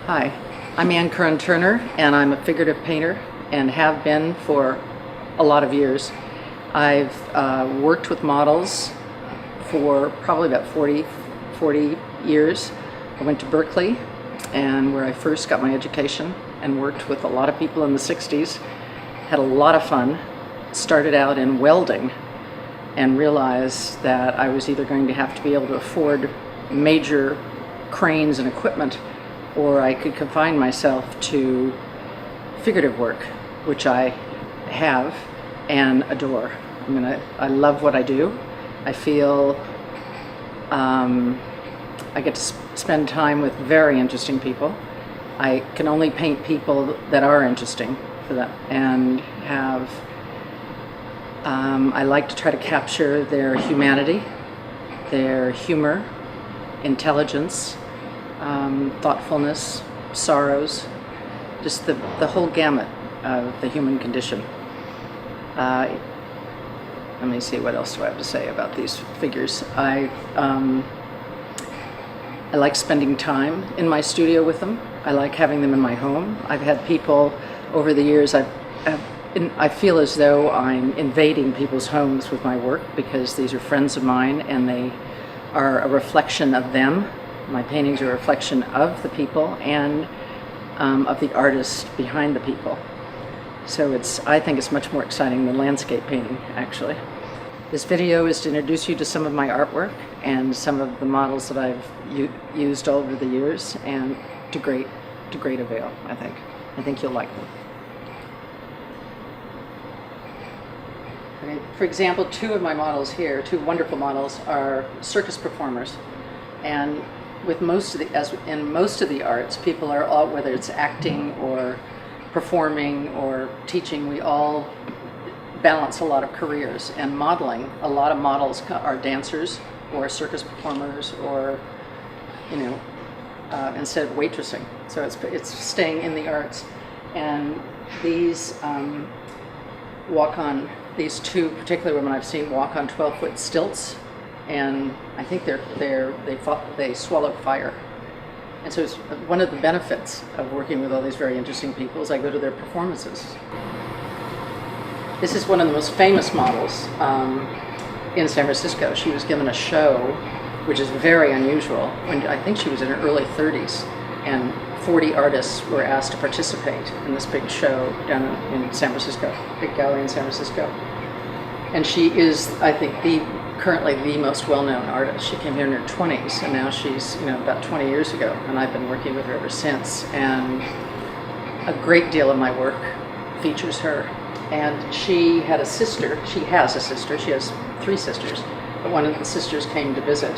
Hi, I'm Curran Turner, and I'm a figurative painter and have been for a lot of years. I've worked with models for probably about 40 years. I went to Berkeley, and where I first got my education, and worked with a lot of people in the 60s. Had a lot of fun. Started out in welding and realized that I was either going to have to be able to afford major cranes and equipment, or I could confine myself to figurative work, which I have and adore. I mean, I love what I do. I feel I get to spend time with very interesting people. I can only paint people that are interesting for them, and have I like to try to capture their humanity, their humor, intelligence, thoughtfulness, sorrows, just the whole gamut of the human condition. Let me see, what else do I have to say about these figures? I like spending time in my studio with them. I like having them in my home. I've had people over the years, I feel as though I'm invading people's homes with my work, because these are friends of mine and they are a reflection of them. My paintings are a reflection of the people and of the artist behind the people. So I think it's much more exciting than landscape painting, actually. This video is to introduce you to some of my artwork and some of the models that I've used over the years, and to great avail, I think. I think you'll like them. Okay, for example, two of my models here, two wonderful models, are circus performers. And with as in most of the arts, people are all, whether it's acting or performing or teaching, we all balance a lot of careers. And modeling, a lot of models are dancers or circus performers, or instead of waitressing. So it's staying in the arts. And these these two particular women I've seen walk on 12-foot stilts, and I think they swallow fire. And so it's one of the benefits of working with all these very interesting people is I go to their performances. This is one of the most famous models in San Francisco. She was given a show, which is very unusual, when I think she was in her early 30s, and 40 artists were asked to participate in this big show down in San Francisco, big gallery in San Francisco. And she is, I think, currently the most well-known artist. She came here in her 20s, and now she's, about 20 years ago, and I've been working with her ever since. And a great deal of my work features her. And she had a sister. She has a sister. She has 3 sisters, but one of the sisters came to visit,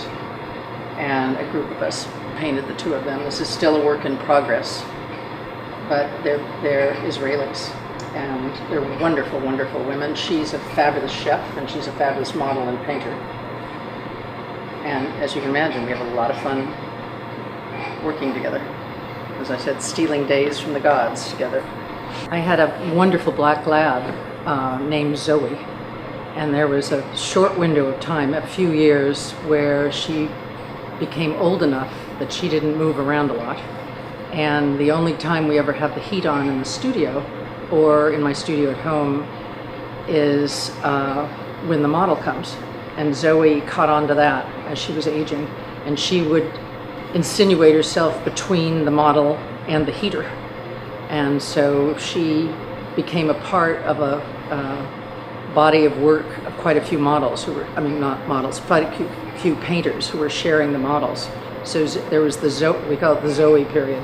and a group of us painted the 2 of them. This is still a work in progress, but they're Israelis, and they're wonderful, wonderful women. She's a fabulous chef, and she's a fabulous model and painter. And as you can imagine, we have a lot of fun working together. As I said, stealing days from the gods together. I had a wonderful black lab named Zoe, and there was a short window of time, a few years, where she became old enough that she didn't move around a lot. And the only time we ever have the heat on in the studio, or in my studio at home, is when the model comes. And Zoe caught on to that as she was aging, and she would insinuate herself between the model and the heater. And so she became a part of a body of work of quite a few models who were, not models, quite a few painters who were sharing the models. So there was we call it the Zoe period.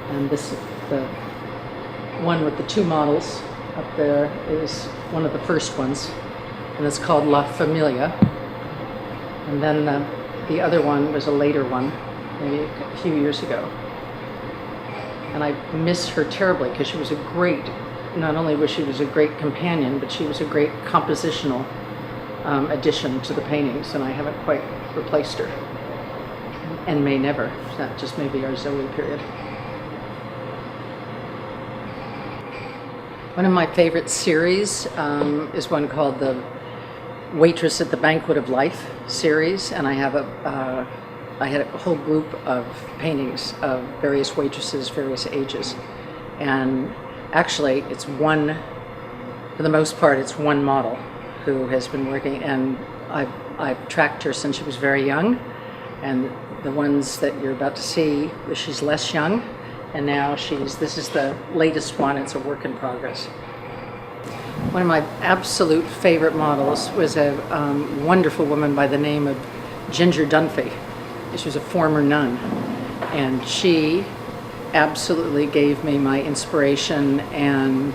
And the one with the 2 models up there is one of the first ones, and it's called La Familia. And then the other one was a later one, maybe a few years ago. And I miss her terribly, because she was not only was she a great companion, but she was a great compositional addition to the paintings, and I haven't quite replaced her, and may never. That just may be our Zoe period. One of my favorite series is one called the Waitress at the Banquet of Life series, and I have I had a whole group of paintings of various waitresses, various ages. And actually, it's one, for the most part, it's one model who has been working, and I've tracked her since she was very young. And the ones that you're about to see, she's less young, and now this is the latest one. It's a work in progress. One of my absolute favorite models was a wonderful woman by the name of Ginger Dunphy. She was a former nun, and she absolutely gave me my inspiration and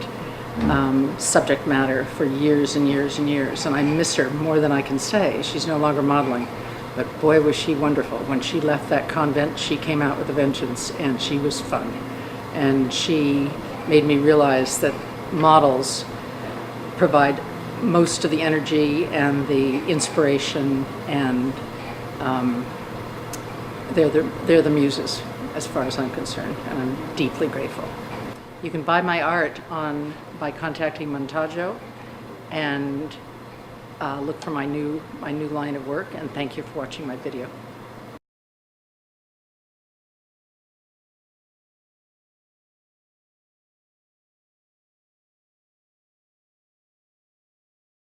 subject matter for years and years and years, and I miss her more than I can say. She's no longer modeling, but boy was she wonderful. When she left that convent, she came out with a vengeance, and she was fun. And she made me realize that models provide most of the energy and the inspiration, and they're the muses as far as I'm concerned, and I'm deeply grateful. You can buy my art by contacting Montaggio, and look for my new line of work, and thank you for watching my video.